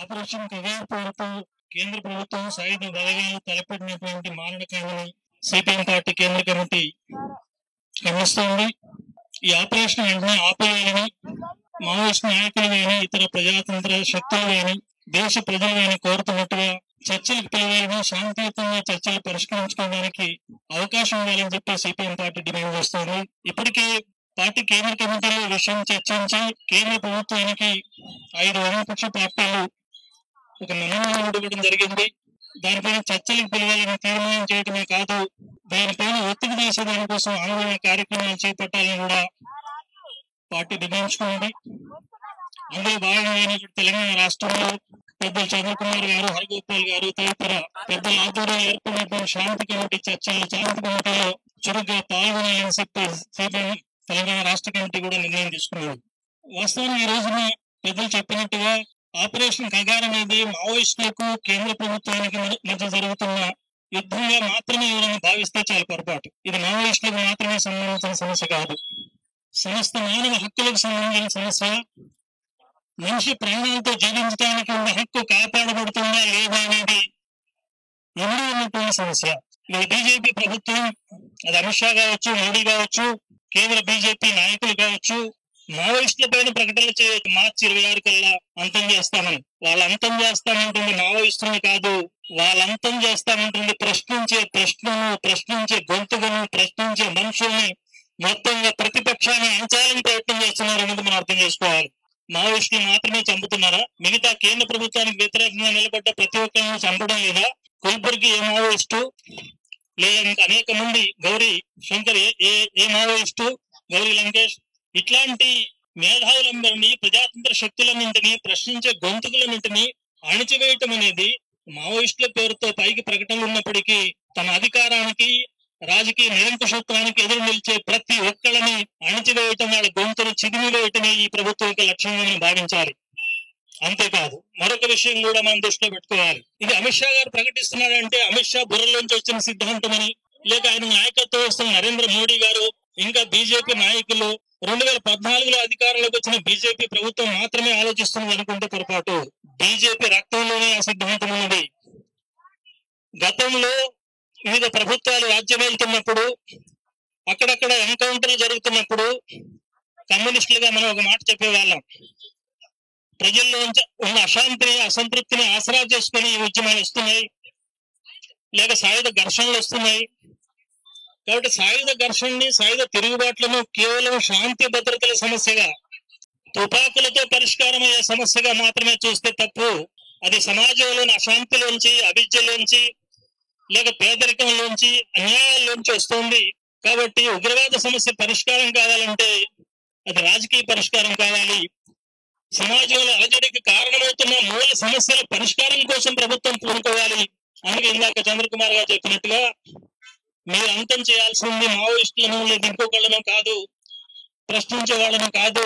Operation Kagar పేరుతో కేంద్ర ప్రభుత్వం సాయుధ బలగాలు తలపెట్టినటువంటి మారణకాండని సిపిఎం పార్టీ కేంద్ర కమిటీ ఖండిస్తోంది. ఈ ఆపరేషన్ వెంటనే ఆపేయాలని మావోయిస్ట్ నాయకులు గాని ఇతర ప్రజాతంత్ర శక్తులు గాని దేశ ప్రజలు గాని కోరుతున్నట్టుగా చర్చలకు పిలవాలని, శాంతియుతంగా చర్చలు పరిష్కరించుకోవడానికి అవకాశం ఇవ్వాలని చెప్పి సిపిఎం పార్టీ డిమాండ్ చేస్తోంది. ఇప్పటికే పార్టీ కేంద్ర కమిటీలో విషయం చర్చించి కేంద్ర ప్రభుత్వానికి 5 వామపక్ష పార్టీలు ఒక మెమోరాండం ఇవ్వడం జరిగింది. దానిపైన చర్చలకు పిలవాలని తీర్మానం చేయడమే కాదు, దానిపైన ఒత్తిడి చేసే దానికోసం ఆందోళన కార్యక్రమాలు చేపట్టాలని కూడా పార్టీ నిర్ణయించుకున్నది. అందులో భాగంగానే తెలంగాణ రాష్ట్రంలో పెద్దలు చంద్రకుమార్ గారు, హరిగోపాల్ గారు తదితర పెద్దల ఆధ్వర్యంలో ఏర్పడినటువంటి శాంతి కమిటీ చర్చలు, శాంతి కమిటీలో చురుగ్గా పాల్గొనాలని చెప్పి సిపిఎం తెలంగాణ రాష్ట్ర కమిటీ కూడా నిర్ణయం తీసుకున్నారు. వాస్తవానికి ఈ రోజున పెద్దలు చెప్పినట్టుగా ఆపరేషన్ కగార్ అనేది మావోయిస్టులకు కేంద్ర ప్రభుత్వానికి మధ్య జరుగుతున్న యుద్ధంగా మాత్రమే ఎవరైనా భావిస్తే చాలా పొరపాటు. ఇది మావోయిస్టులకు మాత్రమే సంబంధించిన సమస్య కాదు, సమస్త మానవ హక్కులకు సంబంధించిన సమస్య. మనిషి ప్రాణాలతో జీవించడానికి ఉన్న హక్కు కాపాడబడుతుందా లేదా అనేది ఎవరు ఉన్నటువంటి సమస్య. ఇది బీజేపీ ప్రభుత్వం, అది అమిత్ షా కావచ్చు, మోడీ కావచ్చు, కేంద్ర బీజేపీ నాయకులు కావచ్చు, మావోయిస్టుల పైన ప్రకటనలు చేయవచ్చు మార్చి 26 కల్లా అంతం చేస్తామని. వాళ్ళు అంతం చేస్తామంటుంది మావోయిస్టుని కాదు, వాళ్ళు అంతం చేస్తామంటుంది ప్రశ్నించే ప్రశ్నను, ప్రశ్నించే గొంతులను, ప్రశ్నించే మనుషుల్ని మొత్తంగా ప్రతిపక్షాన్ని అంచాలని ప్రయత్నం చేస్తున్నారు అనేది మనం అర్థం చేసుకోవాలి. మావోయిస్టులు మాత్రమే చంపుతున్నారా? మిగతా కేంద్ర ప్రభుత్వానికి వ్యతిరేకంగా నిలబడ్డ ప్రతి ఒక్కరిని చంపడం లేదా? కుల్బుర్గి ఏ మావోయిస్టు, లేదా ఇంకా అనేక మంది, గౌరీ శంకర్ ఏ మావోయిస్టు, గౌరీ లంకేష్, ఇట్లాంటి మేధావులందరినీ, ప్రజాతంత్ర శక్తులన్నింటినీ, ప్రశ్నించే గొంతుకులన్నింటినీ అణిచివేయటం అనేది మావోయిస్టుల పేరుతో పైకి ప్రకటనలు ఉన్నప్పటికీ తన అధికారానికి, రాజకీయ నిరంకుశత్వానికి ఎదురు నిలిచే ప్రతి ఒక్కళ్ళని అణిచివేయటం, వాళ్ళ గొంతును చిదిమివేయటమే ఈ ప్రభుత్వం యొక్క లక్ష్యంగా మనం భావించాలి. అంతేకాదు మరొక విషయం కూడా మనం దృష్టిలో పెట్టుకోవాలి. ఇది అమిత్ షా గారు ప్రకటిస్తున్నాడంటే అమిత్ షా బుర్రలోంచి వచ్చిన సిద్ధాంతం అని, లేక ఆయన నాయకత్వం వస్తున్న నరేంద్ర మోడీ గారు, ఇంకా బీజేపీ నాయకులు 2014లో అధికారంలోకి వచ్చిన బీజేపీ ప్రభుత్వం మాత్రమే ఆలోచిస్తున్నది అనుకుంటే పొరపాటు. బీజేపీ రక్తంలోనే ఆ సిద్ధాంతం ఉన్నది. గతంలో వివిధ ప్రభుత్వాలు రాజ్యం వెళ్తున్నప్పుడు, అక్కడక్కడ ఎన్కౌంటర్లు జరుగుతున్నప్పుడు కమ్యూనిస్టులుగా మనం ఒక మాట చెప్పేవాళ్ళం. ప్రజల్లో ఉన్న అశాంతిని, అసంతృప్తిని ఆసరా చేసుకుని ఈ ఉద్యమాలు వస్తున్నాయి, లేక సాయుధ ఘర్షణలు వస్తున్నాయి. కాబట్టి సాయుధ ఘర్షణని, సాయుధ తిరుగుబాట్లను కేవలం శాంతి భద్రతల సమస్యగా, తుపాకులతో పరిష్కారం అయ్యే సమస్యగా మాత్రమే చూస్తే తప్పు. అది సమాజంలోని అశాంతిలోంచి, అవిద్యలోంచి, లేక పేదరికంలోంచి, అన్యాయాల్లోంచి వస్తుంది. కాబట్టి ఉగ్రవాద సమస్య పరిష్కారం కావాలంటే అది రాజకీయ పరిష్కారం కావాలి. సమాజంలో అలజడికి కారణమవుతున్న మూల సమస్యల పరిష్కారం కోసం ప్రభుత్వం పూనుకోవాలి. అందుకే ఇందాక చంద్రకుమార్ గారు చెప్పినట్టుగా మీరు అంతం చేయాల్సింది మావోయిస్టులను, లేదా ఇంకొకళ్ళను కాదు, ప్రశ్నించే వాళ్ళను కాదు.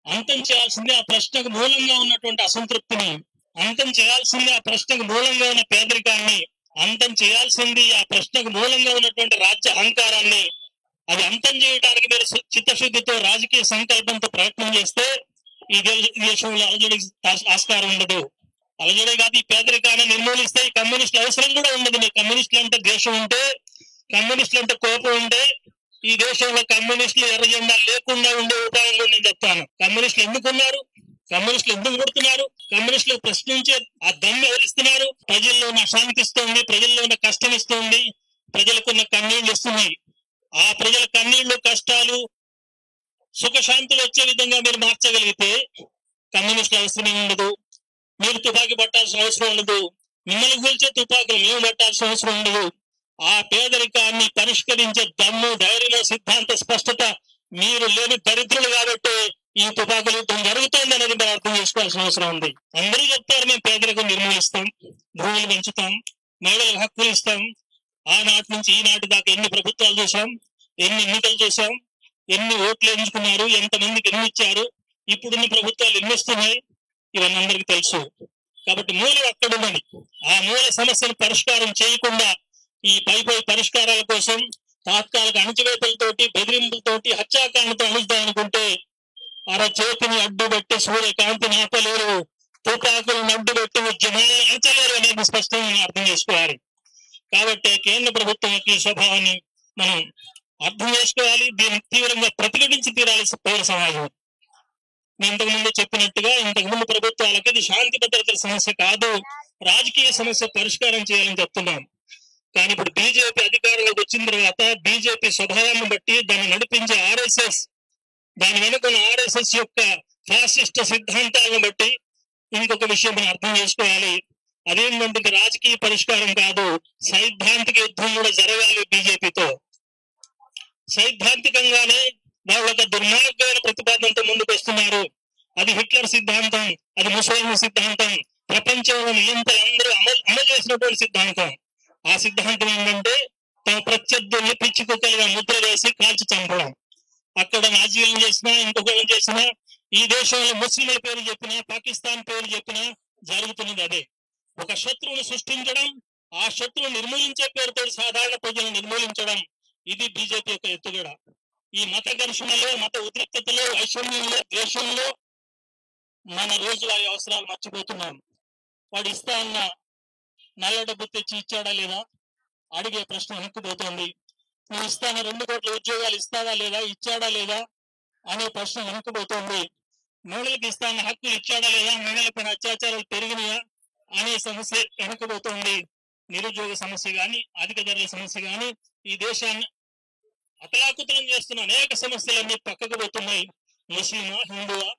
అంతం చేయాల్సింది ఆ ప్రశ్నకు మూలంగా ఉన్నటువంటి అసంతృప్తిని, అంతం చేయాల్సింది ఆ ప్రశ్నకు మూలంగా ఉన్న పేదరికాన్ని, అంతం చేయాల్సింది ఆ ప్రశ్నకు మూలంగా ఉన్నటువంటి రాజ్య అహంకారాన్ని. అది అంతం చేయడానికి మీరు చిత్తశుద్ధితో, రాజకీయ సంకల్పంతో ప్రయత్నం చేస్తే ఈ దేశంలో అలజడికి ఆస్కారం ఉండదు. అలజడే కాదు, ఈ పేదరికాన్ని నిర్మూలిస్తే ఈ కమ్యూనిస్టుల అవసరం కూడా ఉండదు. మీ కమ్యూనిస్టులు అంటే దేశం ఉంటే, కమ్యూనిస్టులు అంటే కోపం ఉంటే ఈ దేశంలో కమ్యూనిస్టులు ఎర్ర జెండా లేకుండా ఉండే ఉపాయం నేను చెప్తాను. కమ్యూనిస్టులు ఎందుకున్నారు? కమ్యూనిస్టులు ఎందుకు కొడుతున్నారు? కమ్యూనిస్టులు ప్రశ్నించే ఆ దమ్ము ఎవరిస్తున్నారు? ప్రజల్లో ఉన్న అశాంతి ఇస్తుంది, ప్రజల్లో ఉన్న కష్టం ఇస్తుంది, ప్రజలకున్న కన్నీళ్లు ఇస్తున్నాయి. ఆ ప్రజల కన్నీళ్లు, కష్టాలు, సుఖశాంతులు వచ్చే విధంగా మీరు మార్చగలిగితే కమ్యూనిస్టుల అవసరమే ఉండదు. మీరు తుపాకీ పట్టాల్సిన అవసరం ఉండదు. మిమ్మల్ని కూల్చే తుపాకులు మేము పట్టాల్సిన అవసరం ఉండదు. ఆ పేదరికాన్ని పరిష్కరించే దమ్ము, ధైర్యం, సిద్ధాంత స్పష్టత మీరు లేని దరిద్రులు కాబట్టి ఈ తుపాకులు యుద్ధం జరుగుతుంది అనేది మనం అర్థం చేసుకోవాల్సిన అవసరం ఉంది. అందరూ చెప్తారు మేము పేదరికం నిర్మూలిస్తాం, భూములు పెంచుతాం, మహిళలకు హక్కులు ఇస్తాం. ఆనాటి నుంచి ఈనాటి దాకా ఎన్ని ప్రభుత్వాలు చూసాం, ఎన్ని ఎన్నికలు చూసాం, ఎన్ని ఓట్లు ఎంచుకున్నారు, ఎంతమందికి ఎన్ని ఇచ్చారు, ఇప్పుడున్న ప్రభుత్వాలు ఎన్ని ఇస్తున్నాయి, ఇవన్నీ అందరికీ తెలుసు. కాబట్టి మూలం అక్కడున్నది. ఆ మూల సమస్యను పరిష్కారం చేయకుండా ఈ పై పరిష్కారాల కోసం తాత్కాలిక అణచివేతలతోటి, బెదిరింపులతోటి, హత్యాకాండతో అణుచుదాం అనుకుంటే అర చేతిని అడ్డుబట్టి సూర్యకాంతిని ఆపలేరు, తుపాకులను అడ్డుపెట్టి ఉద్యమాలను అంచలేరు అనేది స్పష్టంగా మనం అర్థం చేసుకోవాలి. కాబట్టి కేంద్ర ప్రభుత్వం యొక్క ఈ స్వభావాన్ని మనం అర్థం చేసుకోవాలి. దీన్ని తీవ్రంగా ప్రతిఘటించి తీరాలి పౌర సమాజం. నేను ఇంతకుముందు చెప్పినట్టుగా ఇంతకుముందు ప్రభుత్వాలకు ఇది శాంతి భద్రతల సమస్య కాదు, రాజకీయ సమస్య పరిష్కారం చేయాలని చెప్తున్నాం. కానీ ఇప్పుడు బీజేపీ అధికారంలోకి వచ్చిన తర్వాత బీజేపీ స్వభావాన్ని బట్టి దాన్ని నడిపించే ఆర్ఎస్ఎస్, దాని వెనుకున్న ఆర్ఎస్ఎస్ యొక్క ఫాసిస్ట్ సిద్ధాంతాలను బట్టి ఇంకొక విషయం మనం అర్థం చేసుకోవాలి. అదేంటంటే రాజకీయ పరిష్కారం కాదు, సైద్ధాంతిక యుద్ధం కూడా జరగాలి బీజేపీతో. సైద్ధాంతికంగానే వాళ్ళు ఒక దుర్మార్గమైన ప్రతిపాదనతో ముందుకు వస్తున్నారు. అది హిట్లర్ సిద్ధాంతం, అది ముసోలిని సిద్ధాంతం, ప్రపంచంలో నియంత్రణలు అమలు చేసినటువంటి సిద్ధాంతం. ఆ సిద్ధాంతం ఏంటంటే తమ ప్రత్యర్థుల్ని పిచ్చి కుక్కలుగా ముద్ర వేసి కాల్చి చంపడం. అక్కడ నాజీలను చేసినా ఇంకొకరిని చేసినా, ఈ దేశంలో ముస్లింల పేరు చెప్పినా, పాకిస్తాన్ పేరు చెప్పినా జరుగుతున్నది అదే. ఒక శత్రువును సృష్టించడం, ఆ శత్రువు నిర్మూలించే పేరుతో సాధారణ ప్రజలను నిర్మూలించడం, ఇది బీజేపీ యొక్క ఎత్తుగడ. ఈ మత ఘర్షణలో, మత ఉద్రిక్తతలో, వైషమ్యంలో, ద్వేషంలో మన రోజువారీ అవసరాలు మర్చిపోతున్నాం. వాడు ఇస్తా అన్న నల్ల డబ్బు తెచ్చి ఇచ్చాడా లేదా అడిగే ప్రశ్న వెనక్కిపోతుంది. నువ్వు ఇస్తాన 2 కోట్ల ఉద్యోగాలు ఇస్తావా లేదా, ఇచ్చాడా లేదా అనే ప్రశ్న వెనక్కిపోతుంది. మహిళలకు ఇస్తాన హక్కులు ఇచ్చాడా లేదా, మహిళలపైన అత్యాచారాలు పెరిగినాయా అనే సమస్య వెనక్కిపోతుంది. నిరుద్యోగ సమస్య గాని, అధిక ధరల సమస్య గాని, ఈ దేశాన్ని అతలాకుతలం చేస్తున్న అనేక సమస్యలన్నీ పక్కకు పోతున్నాయి. ముస్లిమా, హిందువా,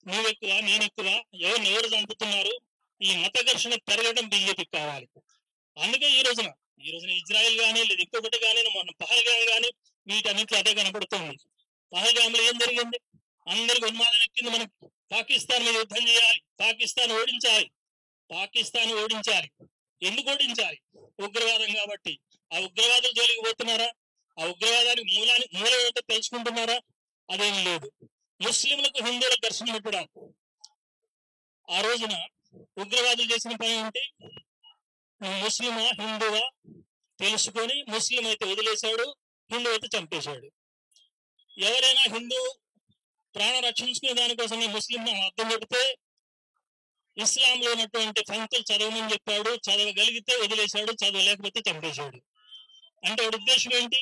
నువ్వెక్కువ నేనెక్కువ, ఎవరు చంపుతున్నారు, ఈ మత ఘర్షణ పెరగడం బీజేపీకి కావాలి. అందుకే ఈ రోజున ఇజ్రాయెల్ గానీ లేదా ఇంకొకటి కానీ, మన పహల్గాం గానీ, వీటన్నింటిలో అదే కనపడుతుంది. పహల్గాంలో ఏం జరిగింది? అందరికి ఉన్మాదం ఎక్కింది. మనం పాకిస్తాన్ మీద యుద్ధం చేయాలి, పాకిస్తాన్ ఓడించాలి. ఎందుకు ఓడించాలి? ఉగ్రవాదం కాబట్టి. ఆ ఉగ్రవాదుల జోలికి పోతున్నారా? ఆ ఉగ్రవాదానికి మూలం ఏంటో తెలుసుకుంటున్నారా? అదేం లేదు. ముస్లింలకు హిందువులకు ఘర్షణ పెట్టడం. ఆ రోజున ఉగ్రవాదులు చేసిన పని ఏంటి? ముస్లిమా హిందువా తెలుసుకొని, ముస్లిం అయితే వదిలేశాడు, హిందూ అయితే చంపేశాడు. ఎవరైనా హిందూ ప్రాణ రక్షించుకునే దానికోసమే ముస్లిం అర్థం చెబితే, ఇస్లాంలో ఉన్నటువంటి పంక్తులు చదవమని చెప్పాడు, చదవగలిగితే వదిలేశాడు, చదవలేకపోతే చంపేశాడు. అంటే వాడి ఉద్దేశం ఏంటి?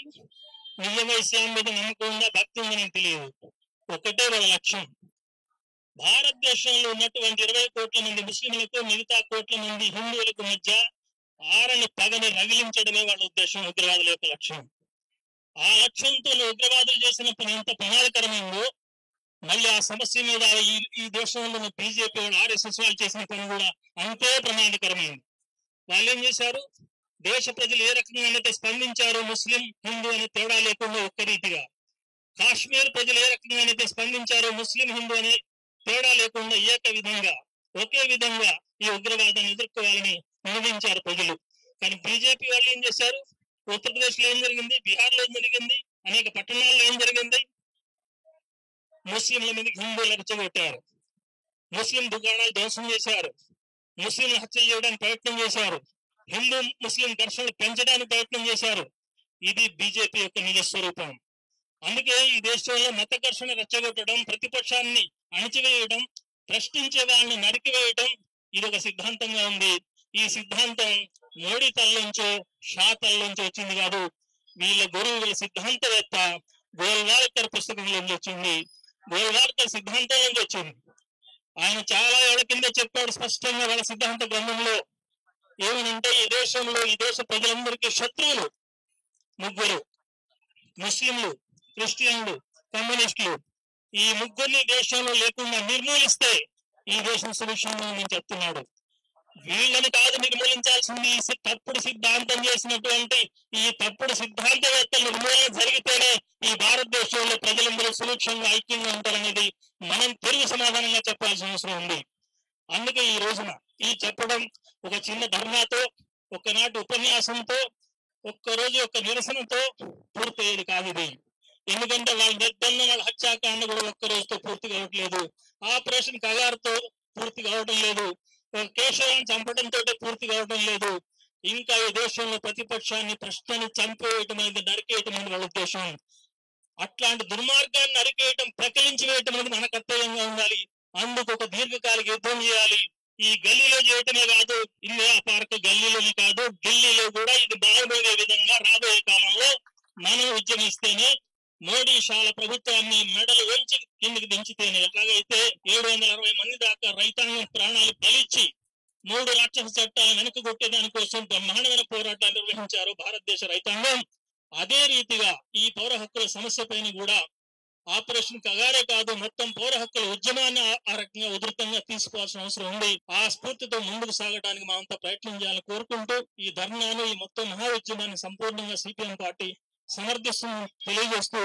నిజంగా ఇస్లాం మీద నమ్మకం ఉందా, భక్తి ఉందా నాకు తెలియదు. ఒకటే వాళ్ళ లక్ష్యం. భారతదేశంలో ఉన్నటువంటి 20 కోట్ల మంది ముస్లింలకు, మిగతా కోట్ల మంది హిందువులకు మధ్య ఆరని పగని రగిలించడమే వాళ్ళ ఉద్దేశం, ఉగ్రవాదుల యొక్క లక్ష్యం. ఆ లక్ష్యంతో ఉగ్రవాదులు చేసిన పని ఎంత ప్రమాదకరమైందో, మళ్ళీ ఆ సమస్య మీద ఈ దేశంలో బీజేపీ వాళ్ళు, ఆర్ఎస్ఎస్ వాళ్ళు చేసిన పని కూడా అంతే ప్రమాదకరమైంది. వాళ్ళు ఏం చేశారు? దేశ ప్రజలు ఏ రకంగా స్పందించారో ముస్లిం హిందూ అనే తేడా లేకుండా ఒక్క రీతిగా, కాశ్మీర్ ప్రజలు ఏ రకంగా స్పందించారో ముస్లిం హిందూ అనే తేడా లేకుండా ఒకే విధంగా ఈ ఉగ్రవాదాన్ని ఎదుర్కోవాలని నిర్ణయించారు ప్రజలు. కానీ బీజేపీ వాళ్ళు ఏం చేశారు? ఉత్తరప్రదేశ్ లో ఏం జరిగింది, బీహార్ లో ఏం జరిగింది, అనేక పట్టణాల్లో ఏం జరిగింది? ముస్లింల మీద హిందువులు రెచ్చగొట్టారు, ముస్లిం దుకాణాలు ధ్వంసం చేశారు, ముస్లింలు హత్య చేయడానికి ప్రయత్నం చేశారు, హిందూ ముస్లిం ఘర్షణలు పెంచడానికి ప్రయత్నం చేశారు. ఇది బీజేపీ యొక్క నిజ స్వరూపం. అందుకే ఈ దేశంలో మత ఘర్షణ రెచ్చగొట్టడం, ప్రతిపక్షాన్ని అణిచివేయడం, ప్రశ్నించే వాళ్ళని నరికివేయడం, ఇది ఒక సిద్ధాంతంగా ఉంది. ఈ సిద్ధాంతం మోడీ తల్లోంచో, షా తల్లోంచో వచ్చింది కాదు. వీళ్ళ గురువుల సిద్ధాంతవేత్త గోల్వాల్కర్ పుస్తకంలో వచ్చింది, గోల్వాల్కర్ సిద్ధాంతం నుంచి వచ్చింది. ఆయన చాలా ఏళ్ల కింద చెప్పాడు స్పష్టంగా వాళ్ళ సిద్ధాంత గ్రంథంలో. ఏమనంటే, ఈ దేశ ప్రజలందరికీ శత్రువులు 3: ముస్లింలు, క్రిస్టియన్లు, కమ్యూనిస్టులు. ఈ 3 దేశంలో లేకుండా నిర్మూలిస్తే ఈ దేశం సుభిక్షంగా నేను చెప్తున్నాడు. వీళ్ళని కాదు నిర్మూలించాల్సింది, తప్పుడు సిద్ధాంతం చేసినటువంటి ఈ తప్పుడు సిద్ధాంతవేత్తల నిర్మూలన జరిగితేనే ఈ భారతదేశంలో ప్రజలందరూ సుభిక్షంగా ఐక్యంగా ఉంటారనేది మనం తెలుగు సమాధానంగా చెప్పాల్సిన అవసరం ఉంది. అందుకే ఈ రోజున ఈ చెప్పడం ఒక చిన్న ధర్నాతో, ఒక్కనాటి ఉపన్యాసంతో, ఒక్కరోజు ఒక నిరసనతో పూర్తయ్యేది కాదు ఇది. ఎందుకంటే వాళ్ళ నిర్బంధం, వాళ్ళ హత్యాకాండ కూడా ఒక్క రోజుతో పూర్తి కావట్లేదు, ఆపరేషన్ కగారుతో పూర్తి కావడం లేదు, కేశవాన్ని చంపడంతో పూర్తి కావడం లేదు. ఇంకా ఈ దేశంలో ప్రతిపక్షాన్ని, ప్రశ్నని చంపేయటం అనేది, నరికేయటం అనేది వాళ్ళ ఉద్దేశం. అట్లాంటి దుర్మార్గాన్ని నరికేయటం, ప్రకలించి వేయటం అనేది మన కర్తవ్యంగా ఉండాలి. అందుకు ఒక దీర్ఘకాలిక యుద్ధం చేయాలి. ఈ గల్లీలో చేయటమే కాదు, ఇండియా పార్క్ గల్లీలోనే కాదు, ఢిల్లీలో కూడా ఇది బాగుపోయే విధంగా రాబోయే కాలంలో మనం ఉద్యమిస్తేనే, మోడీ షాల ప్రభుత్వాన్ని మెడలు వంచి కిందికి దించితేనే, ఎట్లాగైతే 760 మంది దాకా రైతాంగం ప్రాణాలు బలిచ్చి 3 రాక్షస చట్టాలు వెనక్కి కొట్టే దానికోసం బ్రహ్మాండమైన పోరాటాలు నిర్వహించారు భారతదేశ రైతాంగం. అదే రీతిగా ఈ పౌర హక్కుల సమస్య పైన కూడా ఆపరేషన్ కగారే కాదు, మొత్తం పౌర హక్కుల ఉద్యమాన్ని ఆ రకంగా ఉధృతంగా తీసుకోవాల్సిన అవసరం ఉంది. ఆ స్ఫూర్తితో ముందుకు సాగడానికి మనంతా ప్రయత్నం చేయాలని కోరుకుంటూ, ఈ ధర్నాను, ఈ మొత్తం మహా ఉద్యమాన్ని సంపూర్ణంగా సిపిఎం పార్టీ సమర్థిస్తుందని తెలియజేస్తూ